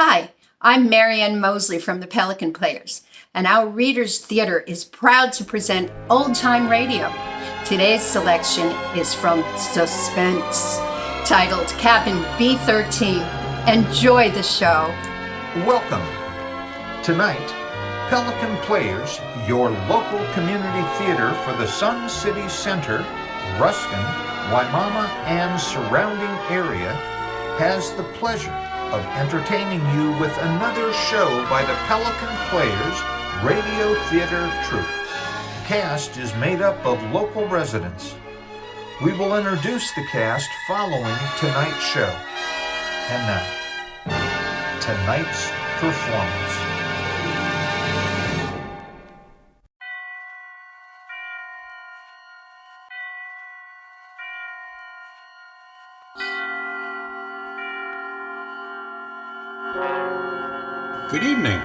Hi, I'm Marianne Mosley from the Pelican Players, and our Readers Theater is proud to present Old Time Radio. Today's selection is from Suspense, titled Cabin B-13. Enjoy the show. Welcome. Tonight, Pelican Players, your local community theater for the Sun City Center, Ruskin, Waimama, and surrounding area, has the pleasure of entertaining you with another show by the Pelican Players Radio Theater Troupe. The cast is made up of local residents. We will introduce the cast following tonight's show. And now, tonight's performance. Good evening.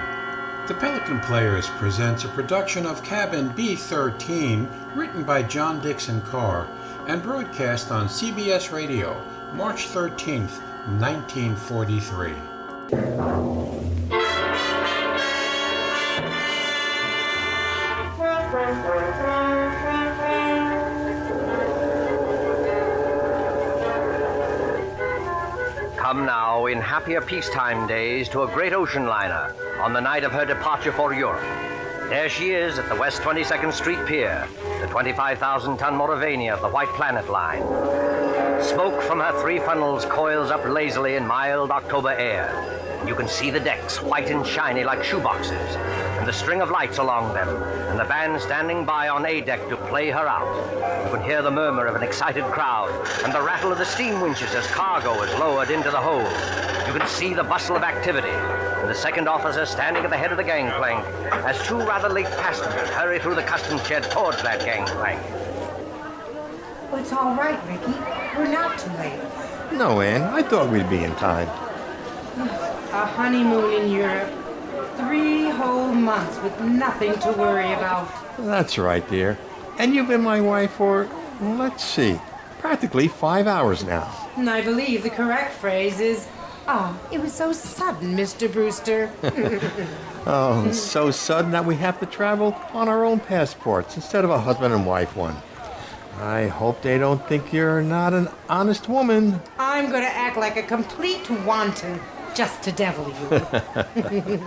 The Pelican Players presents a production of Cabin B-13, written by John Dixon Carr, and broadcast on CBS Radio, March 13th, 1943. Come now, in happier peacetime days, to a great ocean liner on the night of her departure for Europe. There she is at the West 22nd Street Pier, the 25,000-ton Mauravania of the White Planet Line. Smoke from her three funnels coils up lazily in mild October air. And you can see the decks, white and shiny like shoeboxes, and the string of lights along them, and the band standing by on A deck to play her out. You can hear the murmur of an excited crowd, and the rattle of the steam winches as cargo is lowered into the hold. You can see the bustle of activity, and the second officer standing at the head of the gangplank as two rather late passengers hurry through the customs shed towards that gangplank. Oh, it's all right, Ricky. We're not too late. No, Ann, I thought we'd be in time. A honeymoon in Europe. 3 whole months with nothing to worry about. That's right, dear. And you've been my wife for, let's see, practically 5 hours now. And I believe the correct phrase is, "Oh, it was so sudden, Mr. Brewster." Oh, so sudden that we have to travel on our own passports instead of a husband and wife one. I hope they don't think you're not an honest woman. I'm going to act like a complete wanton just to devil you.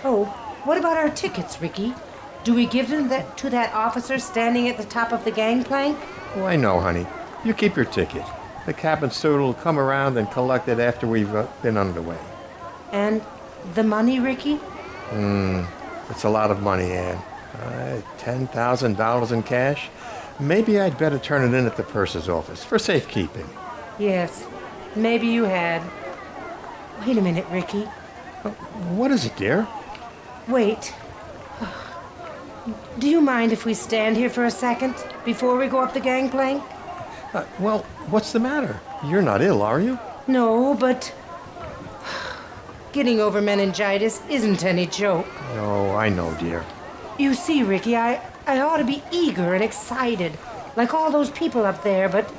Oh, what about our tickets, Ricky? Do we give them to that officer standing at the top of the gangplank? Oh, I know, honey. You keep your ticket. The cabin steward will come around and collect it after we've been underway. And the money, Ricky? It's a lot of money, Ann. $10,000 in cash? Maybe I'd better turn it in at the purser's office for safekeeping. Yes, maybe you had. Wait a minute, Ricky. What is it, dear? Wait. Do you mind if we stand here for a second before we go up the gangplank? Well, what's the matter? You're not ill, are you? No, but getting over meningitis isn't any joke. Oh, I know, dear. You see, Ricky, I ought to be eager and excited, like all those people up there, but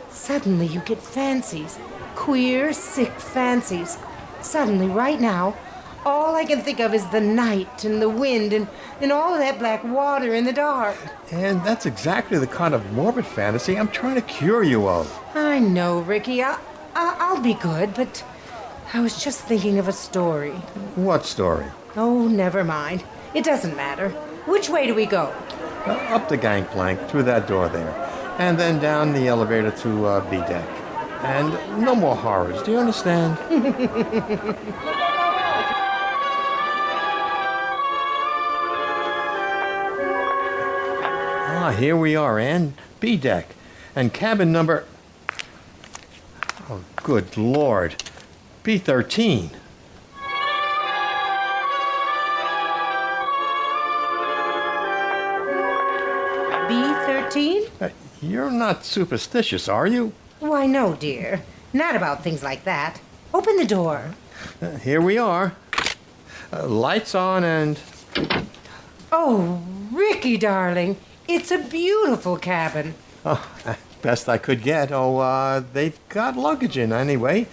suddenly you get fancies. Queer, sick fancies. Suddenly, right now, all I can think of is the night and the wind and all of that black water in the dark. And that's exactly the kind of morbid fantasy I'm trying to cure you of. I know, Ricky. I'll be good, but I was just thinking of a story. What story? Oh, never mind. It doesn't matter. Which way do we go? Up the gangplank, through that door there, and then down the elevator to B deck. And no more horrors, do you understand? Here we are, Ann. B deck. And cabin number... Oh, good Lord. B-13. B-13? You're not superstitious, are you? Why, no, dear. Not about things like that. Open the door. Here we are. Lights on and... Oh, Ricky, darling. It's a beautiful cabin. Oh, best I could get. Oh, they've got luggage in anyway.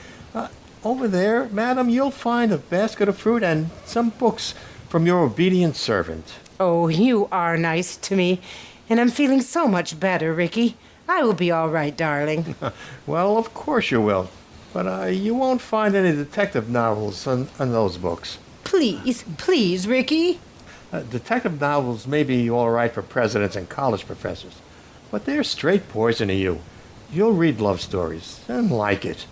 over there, madam, you'll find a basket of fruit and some books from your obedient servant. Oh, you are nice to me, and I'm feeling so much better, Ricky. I will be all right, darling. Well, of course you will. But you won't find any detective novels on those books. Please, Ricky. Detective novels may be all right for presidents and college professors, but they're straight poison to you. You'll read love stories and like it.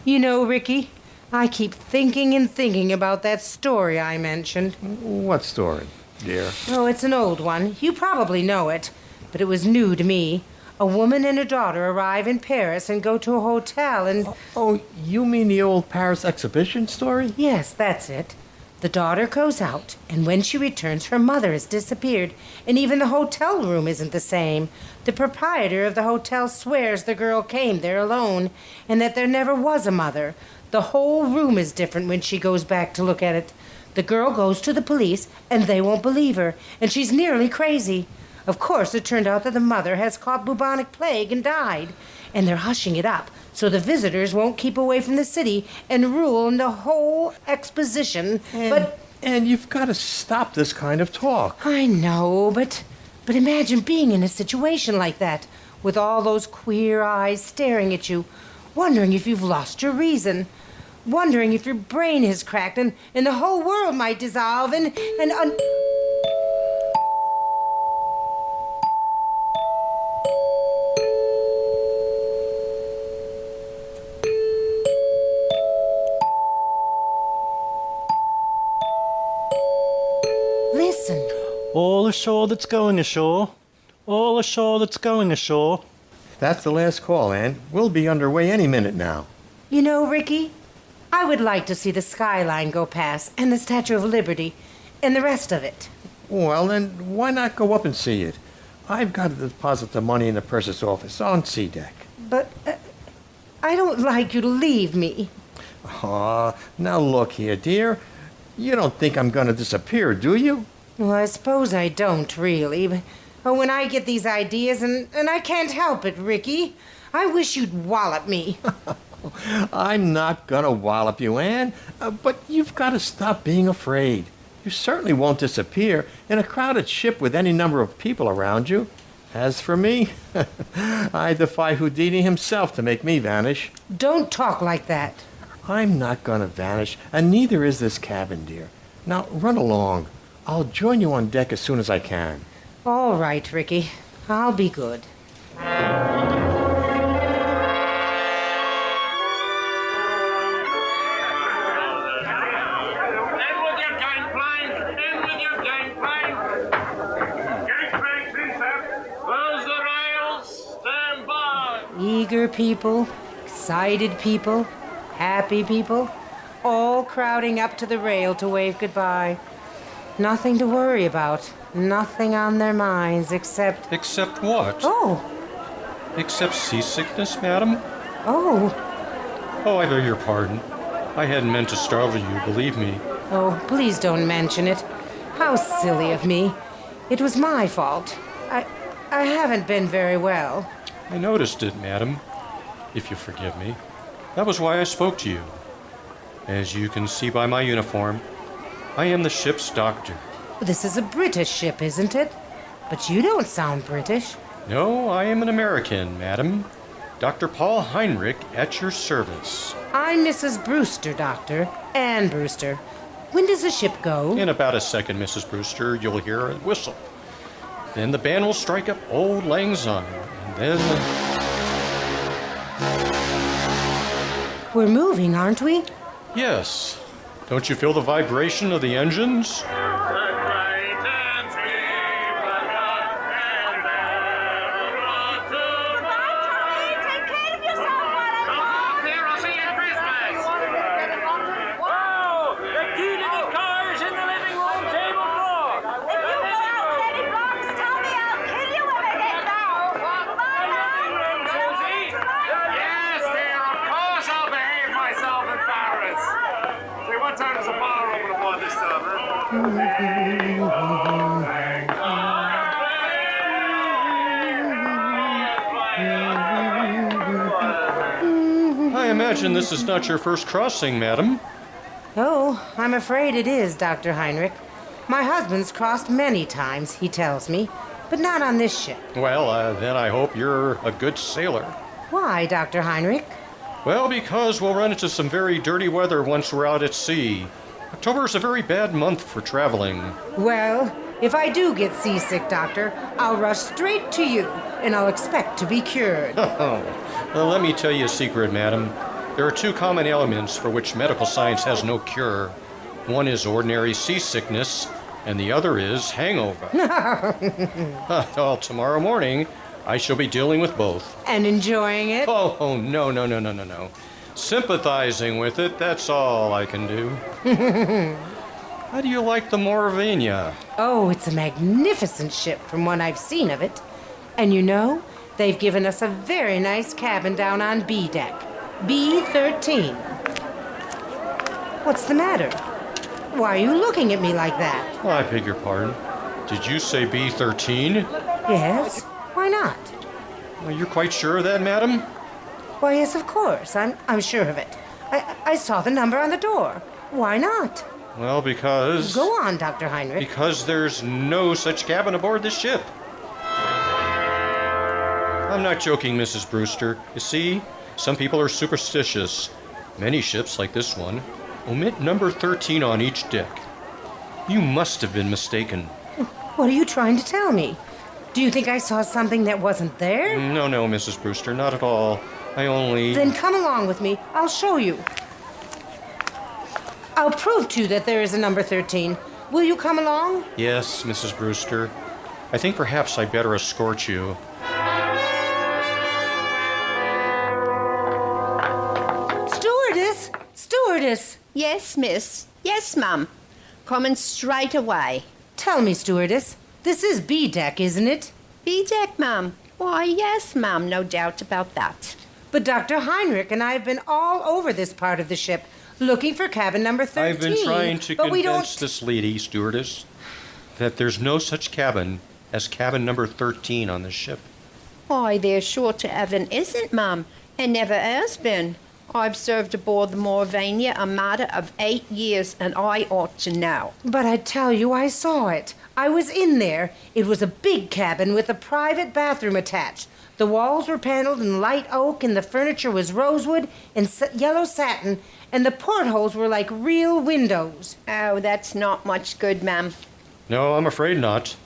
You know, Ricky, I keep thinking and thinking about that story I mentioned. What story, dear? Oh, it's an old one. You probably know it, but it was new to me. A woman and her daughter arrive in Paris and go to a hotel and... Oh, you mean the old Paris exhibition story? Yes, that's it. The daughter goes out, and when she returns, her mother has disappeared, and even the hotel room isn't the same. The proprietor of the hotel swears the girl came there alone, and that there never was a mother. The whole room is different when she goes back to look at it. The girl goes to the police, and they won't believe her, and she's nearly crazy. Of course, it turned out that the mother has caught bubonic plague and died, and they're hushing it up so the visitors won't keep away from the city and ruin the whole exposition. And you've got to stop this kind of talk. I know, but imagine being in a situation like that, with all those queer eyes staring at you, wondering if you've lost your reason, wondering if your brain has cracked and the whole world might dissolve and Listen. All ashore that's going ashore. All ashore that's going ashore. That's the last call, Ann. We'll be underway any minute now. You know, Ricky, I would like to see the skyline go past and the Statue of Liberty and the rest of it. Well, then why not go up and see it? I've got to deposit the money in the purser's office on C deck. But I don't like you to leave me. Aw, now look here, dear. You don't think I'm going to disappear, do you? Well, I suppose I don't, really. But when I get these ideas, and I can't help it, Ricky, I wish you'd wallop me. I'm not going to wallop you, Ann. But you've got to stop being afraid. You certainly won't disappear in a crowded ship with any number of people around you. As for me, I defy Houdini himself to make me vanish. Don't talk like that. I'm not going to vanish, and neither is this cabin, dear. Now, run along. I'll join you on deck as soon as I can. All right, Ricky. I'll be good. Eager people, excited people, happy people, all crowding up to the rail to wave goodbye. Nothing to worry about, nothing on their minds except... Except what? Oh! Except seasickness, madam? Oh! Oh, I beg your pardon. I hadn't meant to startle you, believe me. Oh, please don't mention it. How silly of me. It was my fault. I haven't been very well. I noticed it, madam, if you forgive me. That was why I spoke to you. As you can see by my uniform, I am the ship's doctor. This is a British ship, isn't it? But you don't sound British. No, I am an American, madam. Dr. Paul Heinrich at your service. I'm Mrs. Brewster, Doctor. Ann Brewster. When does the ship go? In about a second, Mrs. Brewster, you'll hear a whistle. Then the band will strike up Old Lang Syne, and then... We're moving, aren't we? Yes. Don't you feel the vibration of the engines? I imagine this is not your first crossing, madam. Oh, I'm afraid it is, Dr. Heinrich. My husband's crossed many times, he tells me, but not on this ship. Well, then I hope you're a good sailor. Why, Dr. Heinrich? Well, because we'll run into some very dirty weather once we're out at sea. October is a very bad month for traveling. Well, if I do get seasick, Doctor, I'll rush straight to you, and I'll expect to be cured. Oh, well, let me tell you a secret, madam. There are two common ailments for which medical science has no cure. One is ordinary seasickness, and the other is hangover. Well, tomorrow morning, I shall be dealing with both. And enjoying it? Oh, no. Sympathizing with it, that's all I can do. How do you like the Mauravania? Oh, it's a magnificent ship from what I've seen of it. And you know, they've given us a very nice cabin down on B deck. B-13. What's the matter? Why are you looking at me like that? Oh, I beg your pardon. Did you say B-13? Yes? Why not? Are you quite sure of that, madam? Why, yes, of course. I'm sure of it. I saw the number on the door. Why not? Well, because... Go on, Dr. Heinrich. Because there's no such cabin aboard this ship. I'm not joking, Mrs. Brewster. You see, some people are superstitious. Many ships, like this one, omit number 13 on each deck. You must have been mistaken. What are you trying to tell me? Do you think I saw something that wasn't there? No, Mrs. Brewster, not at all. I only... Then come along with me. I'll show you. I'll prove to you that there is a number 13. Will you come along? Yes, Mrs. Brewster. I think perhaps I'd better escort you. Stewardess! Yes, miss. Yes, ma'am. Coming straight away. Tell me, stewardess, this is B deck, isn't it? B deck, ma'am. Why, yes, ma'am, no doubt about that. But Dr. Heinrich and I have been all over this part of the ship looking for cabin number 13. I've been trying to but convince this lady, stewardess, that there's no such cabin as cabin number 13 on the ship. Why, there sure to heaven isn't, ma'am, and never has been. I've served aboard the Mauravania a matter of 8 years, and I ought to know. But I tell you, I saw it. I was in there. It was a big cabin with a private bathroom attached. The walls were paneled in light oak, and the furniture was rosewood and yellow satin, and the portholes were like real windows. Oh, that's not much good, ma'am. No, I'm afraid not.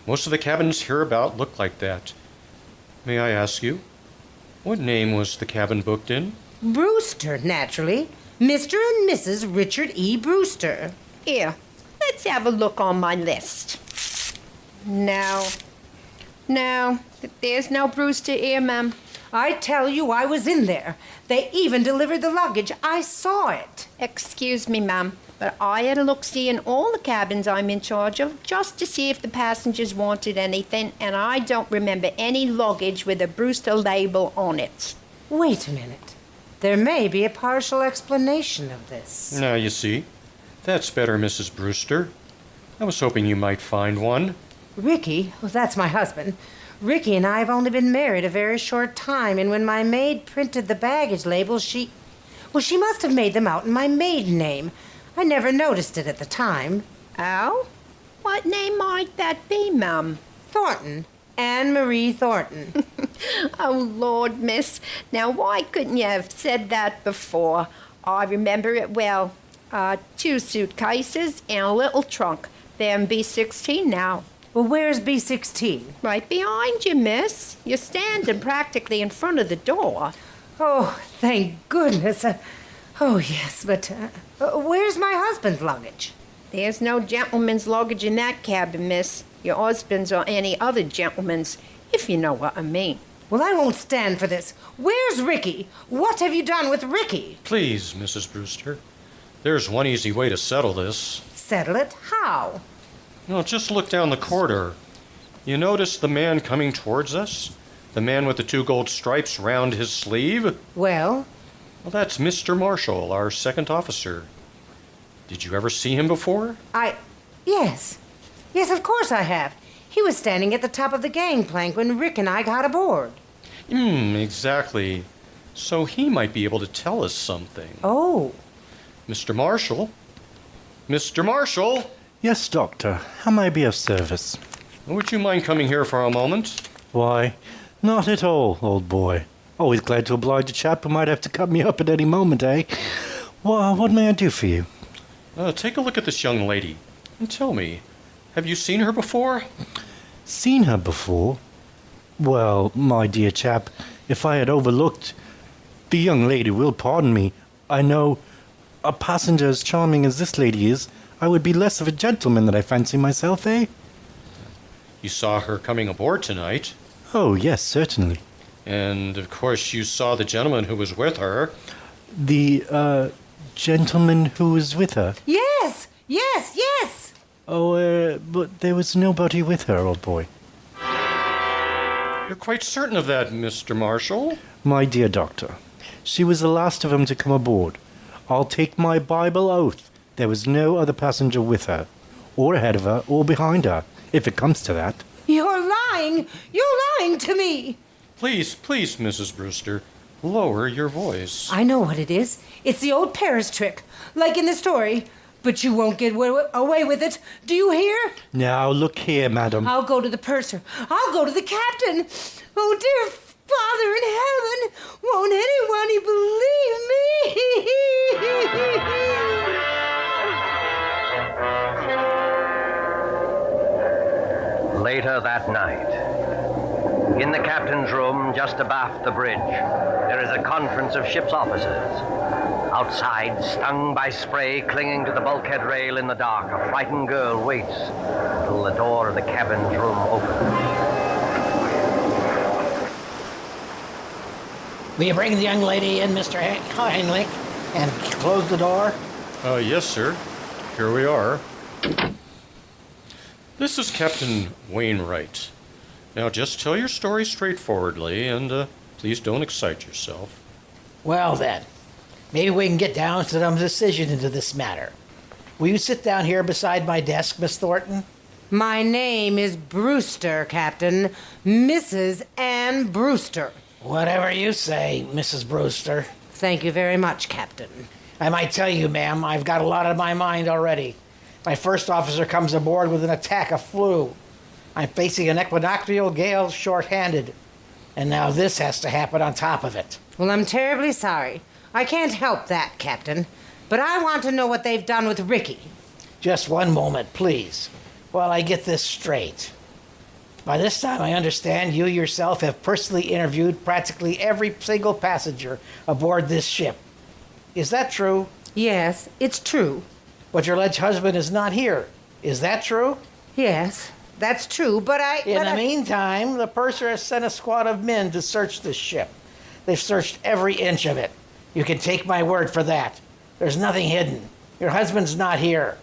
Most of the cabins hereabout look like that. May I ask you, what name was the cabin booked in? Brewster, naturally. Mr. and Mrs. Richard E. Brewster. Here, let's have a look on my list. No, there's no Brewster here, ma'am. I tell you, I was in there. They even delivered the luggage. I saw it. Excuse me, ma'am, but I had a look-see in all the cabins I'm in charge of just to see if the passengers wanted anything, and I don't remember any luggage with a Brewster label on it. Wait a minute. There may be a partial explanation of this. Now, you see, that's better, Mrs. Brewster. I was hoping you might find one. Ricky, well, that's my husband. Ricky and I have only been married a very short time, and when my maid printed the baggage labels, she must have made them out in my maiden name. I never noticed it at the time. Oh? What name might that be, ma'am? Thornton. Anne Marie Thornton. Oh, Lord, miss. Now, why couldn't you have said that before? I remember it well. 2 suitcases and a little trunk. They're in B-16 now. Well, where's B-16? Right behind you, miss. You're standing practically in front of the door. Oh, thank goodness. Oh, yes, but where's my husband's luggage? There's no gentleman's luggage in that cabin, miss. Your husband's or any other gentleman's, if you know what I mean. Well, I won't stand for this. Where's Ricky? What have you done with Ricky? Please, Mrs. Brewster. There's one easy way to settle this. Settle it? How? No, just look down the corridor. You notice the man coming towards us? The man with the 2 gold stripes round his sleeve? Well, that's Mr. Marshall, our second officer. Did you ever see him before? Yes. Yes, of course I have. He was standing at the top of the gangplank when Rick and I got aboard. Exactly. so he might be able to tell us something. Oh, Mr. Marshall? Mr. Marshall? Yes, Doctor. How may I be of service? Would you mind coming here for a moment? Why, not at all, old boy. Always glad to oblige a chap who might have to cut me up at any moment, eh? Well, what may I do for you? Take a look at this young lady and tell me, have you seen her before? Seen her before? Well, my dear chap, if I had overlooked... The young lady will pardon me. I know a passenger as charming as this lady is, I would be less of a gentleman than I fancy myself, eh? You saw her coming aboard tonight. Oh, yes, certainly. And, of course, you saw the gentleman who was with her. The, gentleman who was with her? yes, yes, yes. Oh, but there was nobody with her, old boy. You're quite certain of that, Mr. Marshall? My dear doctor, she was the last of 'em to come aboard. I'll take my Bible oath there was no other passenger with her, or ahead of her, or behind her, if it comes to that. You're lying. You're lying to me. Please, Mrs. Brewster, lower your voice. I know what it is. It's the old Paris trick, like in the story. But you won't get away with it. Do you hear? Now, look here, madam. I'll go to the purser. I'll go to the captain. Oh, dear Father in heaven, won't anyone believe me? Later that night, in the captain's room just abaft the bridge, there is a conference of ship's officers. Outside, stung by spray clinging to the bulkhead rail in the dark, a frightened girl waits until the door of the cabin's room opens. Will you bring the young lady in, Mr. Heinrich, and close the door? Yes, sir. Here we are. This is Captain Wainwright. Now, just tell your story straightforwardly, and please don't excite yourself. Well, then, maybe we can get down to some decision into this matter. Will you sit down here beside my desk, Miss Thornton? My name is Brewster, Captain. Mrs. Ann Brewster. Whatever you say, Mrs. Brewster. Thank you very much, Captain. I might tell you, ma'am, I've got a lot on my mind already. My first officer comes aboard with an attack of flu. I'm facing an equinoctial gale short-handed. And now this has to happen on top of it. Well, I'm terribly sorry. I can't help that, Captain. But I want to know what they've done with Ricky. Just one moment, please, while I get this straight. By this time, I understand you yourself have personally interviewed practically every single passenger aboard this ship. Is that true? Yes, it's true. But your alleged husband is not here. Is that true? Yes, that's true, but In the meantime, the purser has sent a squad of men to search this ship. They've searched every inch of it. You can take my word for that. There's nothing hidden. Your husband's not here.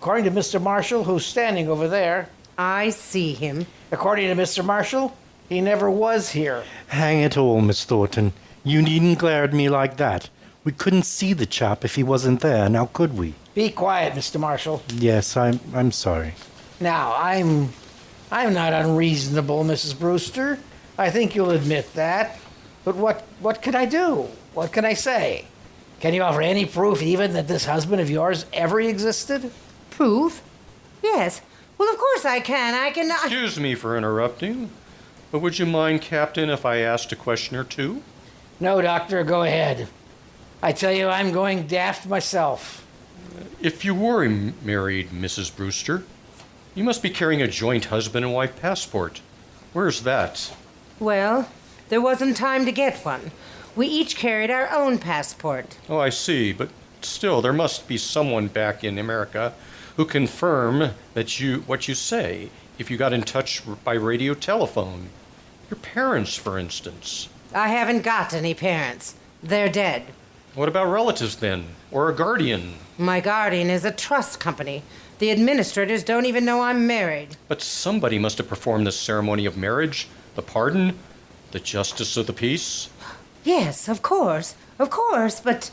According to Mr. Marshall, who's standing over there... I see him. According to Mr. Marshall, he never was here. Hang it all, Miss Thornton. You needn't glare at me like that. We couldn't see the chap if he wasn't there, now could we? Be quiet, Mr. Marshall. Yes, I'm sorry. Now, I'm not unreasonable, Mrs. Brewster. I think you'll admit that. But what can I do? What can I say? Can you offer any proof even that this husband of yours ever existed? Proof? Yes. Well, of course I can. Excuse me for interrupting, but would you mind, Captain, if I asked a question or two? No, Doctor, go ahead. I tell you, I'm going daft myself. If you were married, Mrs. Brewster, you must be carrying a joint husband and wife passport. Where's that? Well, there wasn't time to get one. We each carried our own passport. Oh, I see, but still, there must be someone back in America who confirm that what you say if you got in touch by radio telephone. Your parents, for instance. I haven't got any parents. They're dead. What about relatives, then? Or a guardian? My guardian is a trust company. The administrators don't even know I'm married. But somebody must have performed the ceremony of marriage, the pardon, the justice of the peace. Yes, of course, but...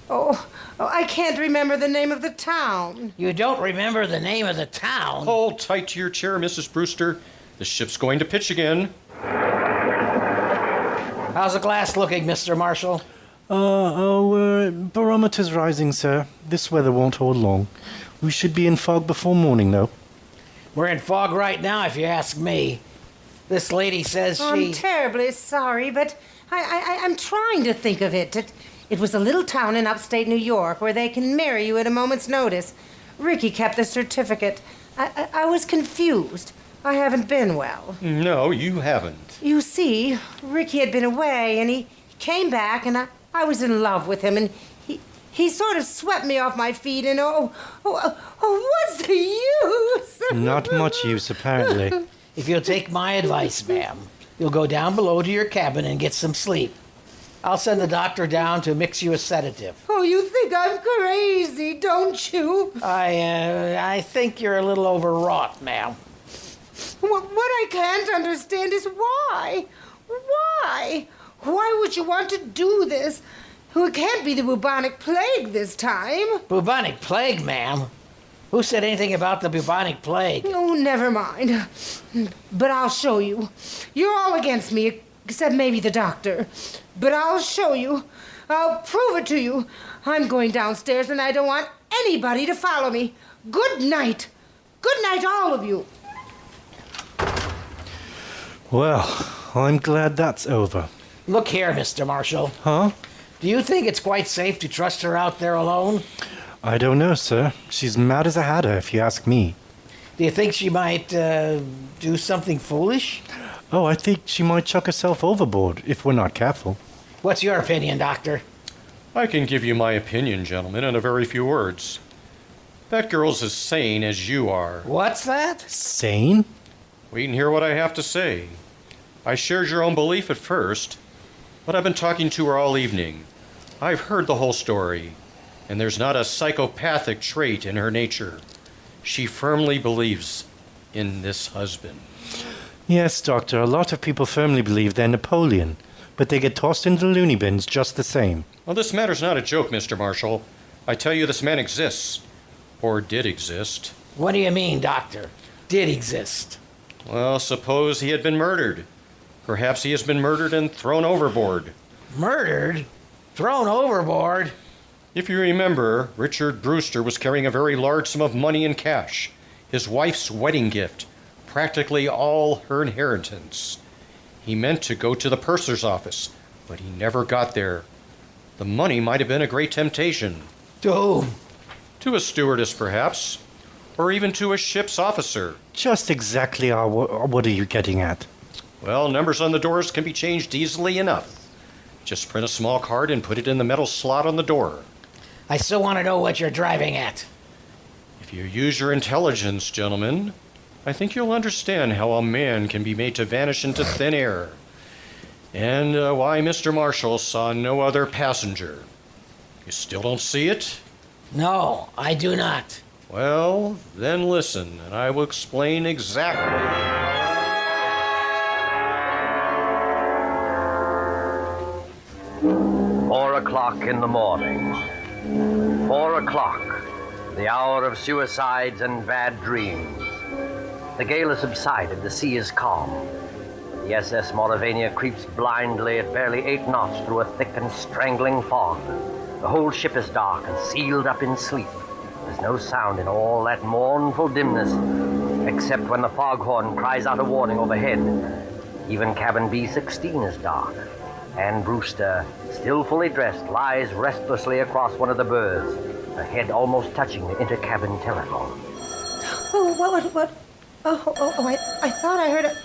Oh, I can't remember the name of the town. You don't remember the name of the town? Hold tight to your chair, Mrs. Brewster. The ship's going to pitch again. How's the glass looking, Mr. Marshall? Barometer's rising, sir. This weather won't hold long. We should be in fog before morning, though. We're in fog right now, if you ask me. This lady says I'm terribly sorry, but I'm trying to think of it. It was a little town in upstate New York where they can marry you at a moment's notice. Ricky kept the certificate. I was confused. I haven't been well. No, you haven't. You see, Ricky had been away, and he came back, and I was in love with him, and he sort of swept me off my feet, and what's the use? Not much use, apparently. If you'll take my advice, ma'am, you'll go down below to your cabin and get some sleep. I'll send the doctor down to mix you a sedative. Oh, you think I'm crazy, don't you? I think you're a little overwrought, ma'am. What I can't understand is why? Why? Why would you want to do this? It can't be the bubonic plague this time. Bubonic plague, ma'am? Who said anything about the bubonic plague? Oh, never mind. But I'll show you. You're all against me, except maybe the doctor. But I'll show you. I'll prove it to you. I'm going downstairs, and I don't want anybody to follow me. Good night. Good night, all of you. Well, I'm glad that's over. Look here, Mr. Marshall. Huh? Do you think it's quite safe to trust her out there alone? I don't know, sir. She's mad as a hatter, if you ask me. Do you think she might do something foolish? Oh, I think she might chuck herself overboard, if we're not careful. What's your opinion, Doctor? I can give you my opinion, gentlemen, in a very few words. That girl's as sane as you are. What's that? Sane? Wait and hear what I have to say. I shared your own belief at first, but I've been talking to her all evening. I've heard the whole story, and there's not a psychopathic trait in her nature. She firmly believes in this husband. Yes, Doctor, a lot of people firmly believe they're Napoleon, but they get tossed into the loony bins just the same. Well, this matter's not a joke, Mr. Marshall. I tell you, this man exists. Or did exist. What do you mean, Doctor? Did exist? Well, suppose he had been murdered. Perhaps he has been murdered and thrown overboard. Murdered? Thrown overboard? If you remember, Richard Brewster was carrying a very large sum of money in cash. His wife's wedding gift. Practically all her inheritance. He meant to go to the purser's office, but he never got there. The money might have been a great temptation. To whom? To a stewardess, perhaps. Or even to a ship's officer. Just exactly what are you getting at? Well, numbers on the doors can be changed easily enough. Just print a small card and put it in the metal slot on the door. I still want to know what you're driving at. If you use your intelligence, gentlemen, I think you'll understand how a man can be made to vanish into thin air. And why Mr. Marshall saw no other passenger. You still don't see it? No, I do not. Well, then listen, and I will explain exactly. 4 o'clock in the morning. 4 o'clock, the hour of suicides and bad dreams. The gale has subsided, the sea is calm. The SS Mauravania creeps blindly at barely 8 knots through a thick and strangling fog. The whole ship is dark and sealed up in sleep. There's no sound in all that mournful dimness, except when the foghorn cries out a warning overhead. Even cabin B-13 is dark. And Brewster, still fully dressed, lies restlessly across one of the berths, her head almost touching the intercabin telephone. Oh, what? I thought I heard a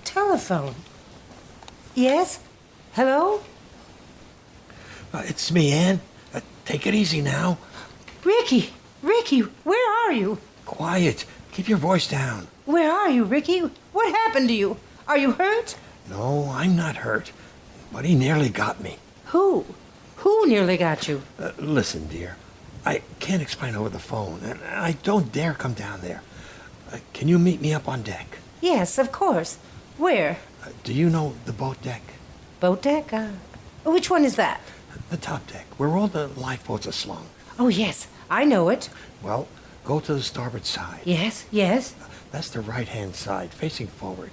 telephone. Yes? Hello? It's me, Ann. Take it easy now. Ricky, where are you? Quiet. Keep your voice down. Where are you, Ricky? What happened to you? Are you hurt? No, I'm not hurt. But he nearly got me. Who? Who nearly got you? Listen, dear. I can't explain over the phone, and I don't dare come down there. Can you meet me up on deck? Yes, of course. Where? Do you know the boat deck? Boat deck? Which one is that? The top deck, where all the lifeboats are slung. Oh, yes, I know it. Well, go to the starboard side. Yes. That's the right-hand side, facing forward.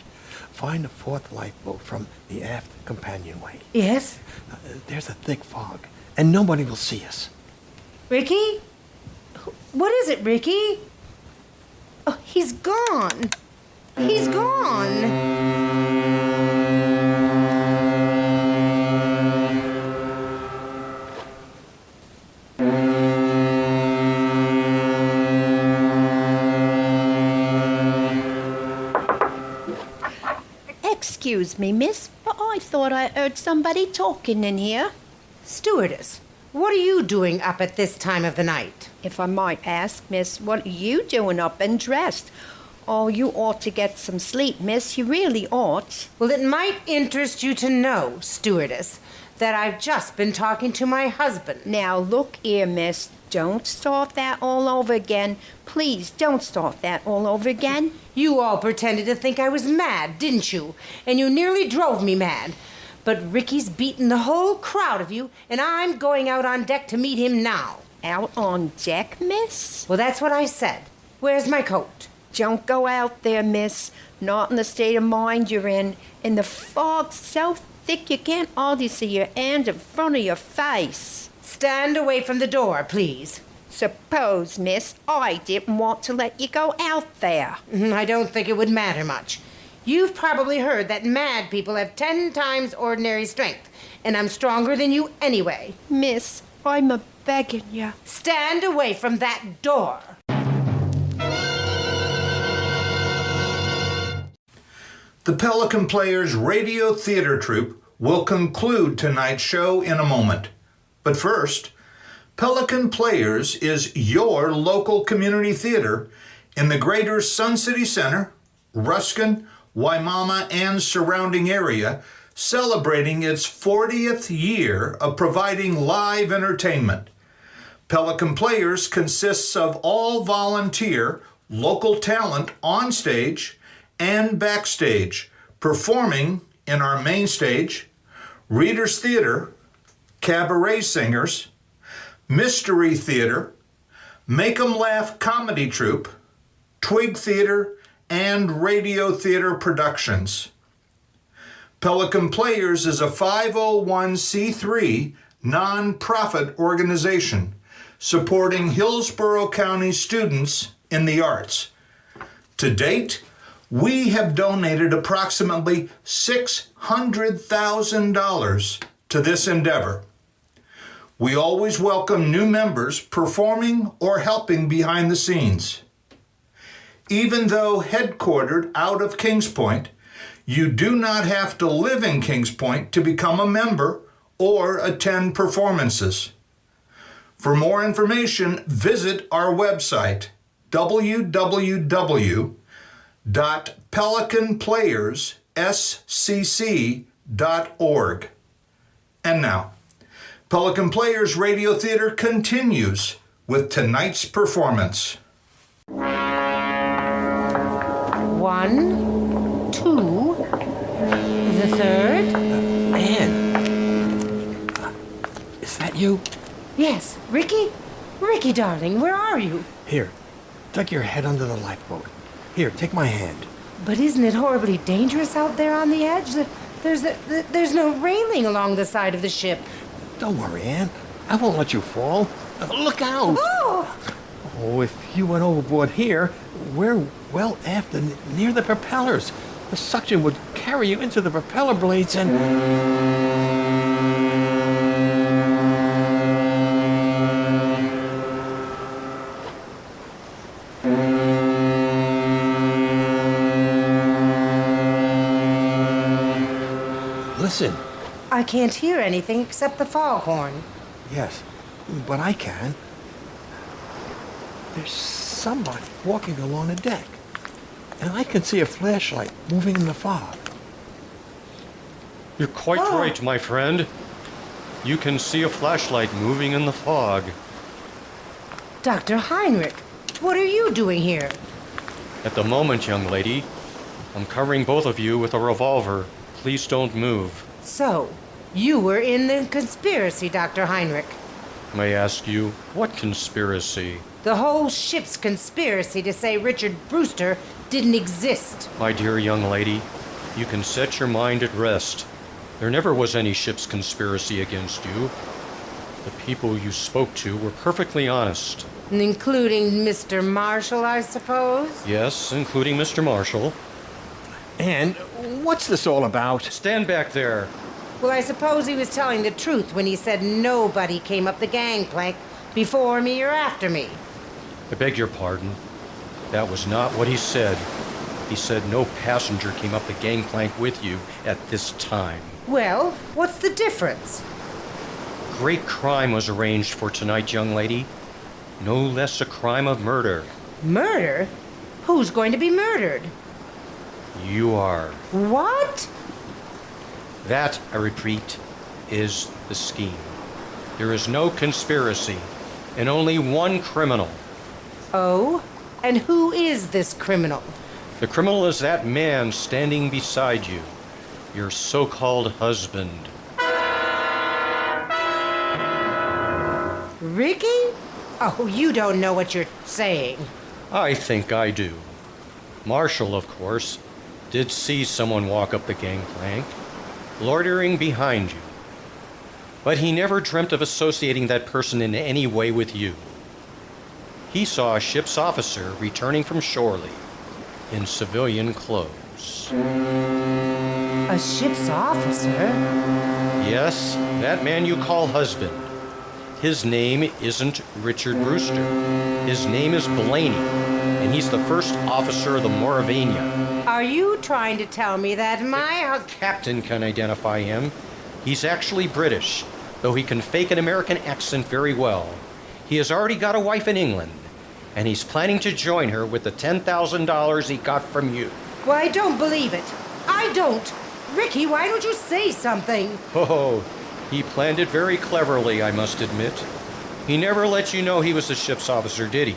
find the fourth lifeboat from the aft companionway. Yes? There's a thick fog, and nobody will see us. Ricky? What is it, Ricky? Oh, he's gone. He's gone. Excuse me, miss, but I thought I heard somebody talking in here. Stewardess, what are you doing up at this time of the night? If I might ask, miss, what are you doing up and dressed? Oh, you ought to get some sleep, miss. You really ought. Well, it might interest you to know, stewardess, that I've just been talking to my husband. Now, look here, miss. Don't start that all over again. Please, don't start that all over again. You all pretended to think I was mad, didn't you? And you nearly drove me mad. But Ricky's beaten the whole crowd of you, and I'm going out on deck to meet him now. Out on deck, miss? Well, that's what I said. Where's my coat? Don't go out there, miss. Not in the state of mind you're in. And the fog's so thick you can't hardly see your hand in front of your face. Stand away from the door, please. Suppose, miss, I didn't want to let you go out there. I don't think it would matter much. You've probably heard that mad people have 10 times ordinary strength, and I'm stronger than you anyway. Miss, I'm a-begging you. Stand away from that door. The Pelican Players Radio Theater Troupe will conclude tonight's show in a moment. But first, Pelican Players is your local community theater in the greater Sun City Center, Ruskin, Waimama, and surrounding area, celebrating its 40th year of providing live entertainment. Pelican Players consists of all volunteer local talent on stage and backstage, performing in our main stage, Reader's Theater, cabaret singers, mystery theater, Make 'em Laugh comedy troupe, Twig Theater, and radio theater productions. Pelican Players is a 501c3 nonprofit organization supporting Hillsborough County students in the arts. To date, we have donated approximately $600,000 to this endeavor. We always welcome new members performing or helping behind the scenes. Even though headquartered out of Kings Point, you do not have to live in Kings Point to become a member or attend performances. For more information, visit our website, www.pelicanplayersscc.org. And now, Pelican Players Radio Theater continues with tonight's performance. 1, 2, the third. Anne, is that you? Yes, Ricky? Ricky, darling, where are you? Here, duck your head under the lifeboat. Here, take my hand. But isn't it horribly dangerous out there on the edge? There's no railing along the side of the ship. Don't worry, Anne. I won't let you fall. Look out! Oh! Oh, if you went overboard here, we're well aft and near the propellers. The suction would carry you into the propeller blades and... Listen. I can't hear anything except the foghorn. Yes, but I can. There's somebody walking along the deck. And I can see a flashlight moving in the fog. You're quite right, my friend. You can see a flashlight moving in the fog. Dr. Heinrich, what are you doing here? At the moment, young lady, I'm covering both of you with a revolver. Please don't move. So, you were in the conspiracy, Dr. Heinrich. May I ask you, what conspiracy? The whole ship's conspiracy to say Richard Brewster didn't exist. My dear young lady, You can set your mind at rest. There never was any ship's conspiracy against you. The people you spoke to were perfectly honest. Including Mr. Marshall, I suppose? Yes, including Mr. Marshall. And what's this all about? Stand back there. Well, I suppose he was telling the truth when he said nobody came up the gangplank before me or after me. I beg your pardon. That was not what he said. He said no passenger came up the gangplank with you at this time. Well, what's the difference? Great crime was arranged for tonight, young lady. No less a crime of murder. Murder? Who's going to be murdered? You are. What? That, I repeat, is the scheme. There is no conspiracy, and only one criminal. Oh? And who is this criminal? The criminal is that man standing beside you, your so-called husband. Ricky? Oh, you don't know what you're saying. I think I do. Marshall, of course, did see someone walk up the gangplank, loitering behind you. But he never dreamt of associating that person in any way with you. He saw a ship's officer returning from shore leave in civilian clothes. A ship's officer? Yes, that man you call husband. His name isn't Richard Brewster. His name is Blaney, and he's the first officer of the Mauravania. Are you trying to tell me that my... Captain can identify him. He's actually British, though he can fake an American accent very well. He has already got a wife in England, and he's planning to join her with the $10,000 he got from you. Well, I don't believe it. I don't. Ricky, why don't you say something? Oh, he planned it very cleverly, I must admit. He never let you know he was the ship's officer, did he?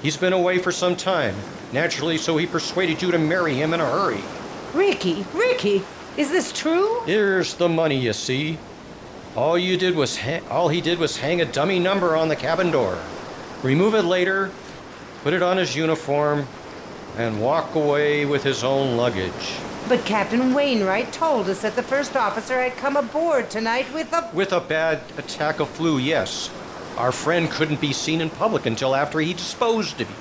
He's been away for some time. Naturally, so he persuaded you to marry him in a hurry. Ricky, is this true? Here's the money, you see. All he did was hang a dummy number on the cabin door, remove it later, put it on his uniform, and walk away with his own luggage. But Captain Wainwright told us that the first officer had come aboard tonight with a... With a bad attack of flu, yes. Our friend couldn't be seen in public until after he disposed of you.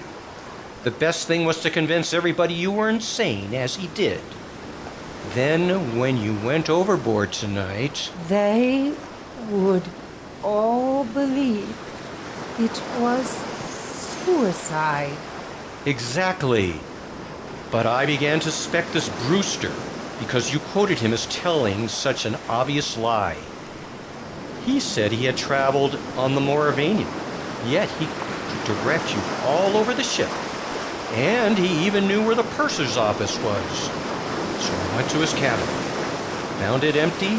The best thing was to convince everybody you were insane, as he did. Then, when you went overboard tonight... They would all believe it was suicide. Exactly. But I began to suspect this Brewster because you quoted him as telling such an obvious lie. He said he had traveled on the Mauravania, yet he could direct you all over the ship. And he even knew where the purser's office was. So I went to his cabin, found it empty,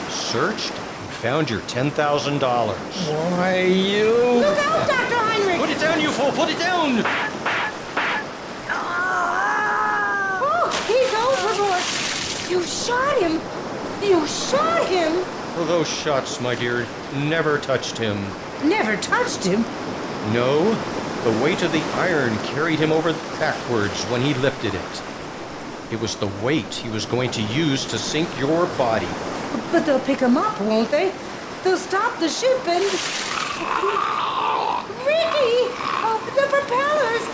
searched, and found your $10,000. Why, you... Look out, Dr. Heinrich! Put it down, you fool! Put it down! He's overboard! You shot him! You shot him! Well, those shots, my dear, never touched him. Never touched him? No, the weight of the iron carried him over backwards when he lifted it. It was the weight he was going to use to sink your body. But they'll pick him up, won't they? They'll stop the ship and... Ricky! Oh, the propellers!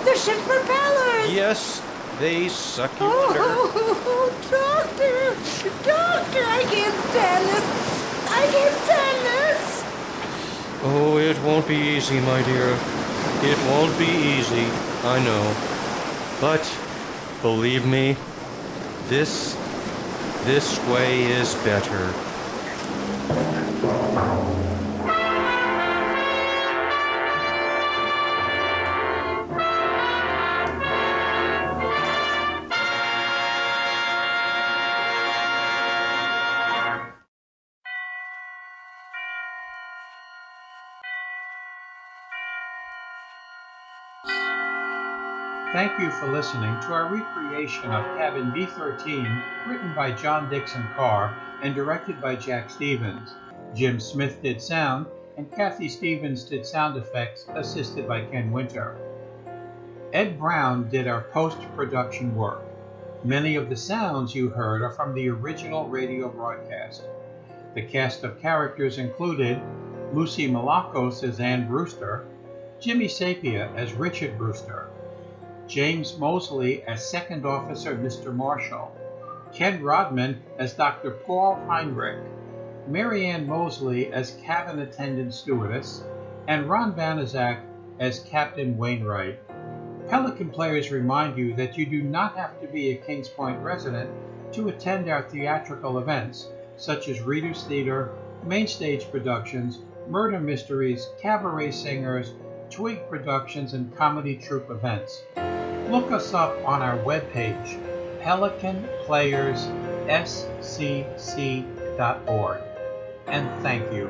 The ship's propellers! Yes, they suck you under. Oh, Doctor, I can't stand this. I can't stand this. Oh, it won't be easy, my dear. It won't be easy, I know. But, believe me, this way is better. Thank you for listening to our recreation of Cabin B-13, written by John Dixon Carr and directed by Jack Stevens. Jim Smith did sound, and Kathy Stevens did sound effects, assisted by Ken Winter. Ed Brown did our post-production work. Many of the sounds you heard are from the original radio broadcast. The cast of characters included Lucy Malakos as Ann Brewster, Jimmy Sapia as Richard Brewster, James Mosley as Second Officer Mr. Marshall, Ken Rodman as Dr. Paul Heinrich, Marianne Mosley as Cabin Attendant Stewardess, and Ron Banaszak as Captain Wainwright. Pelican Players remind you that you do not have to be a Kings Point resident to attend our theatrical events, such as Reader's Theater, Main Stage Productions, Murder Mysteries, Cabaret Singers, Twig Productions, and Comedy Troupe events. Look us up on our webpage, pelicanplayersscc.org. And thank you.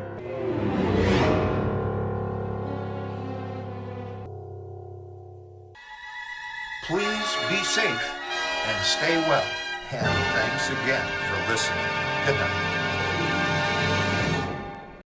Please be safe and stay well. And thanks again for listening. Good night.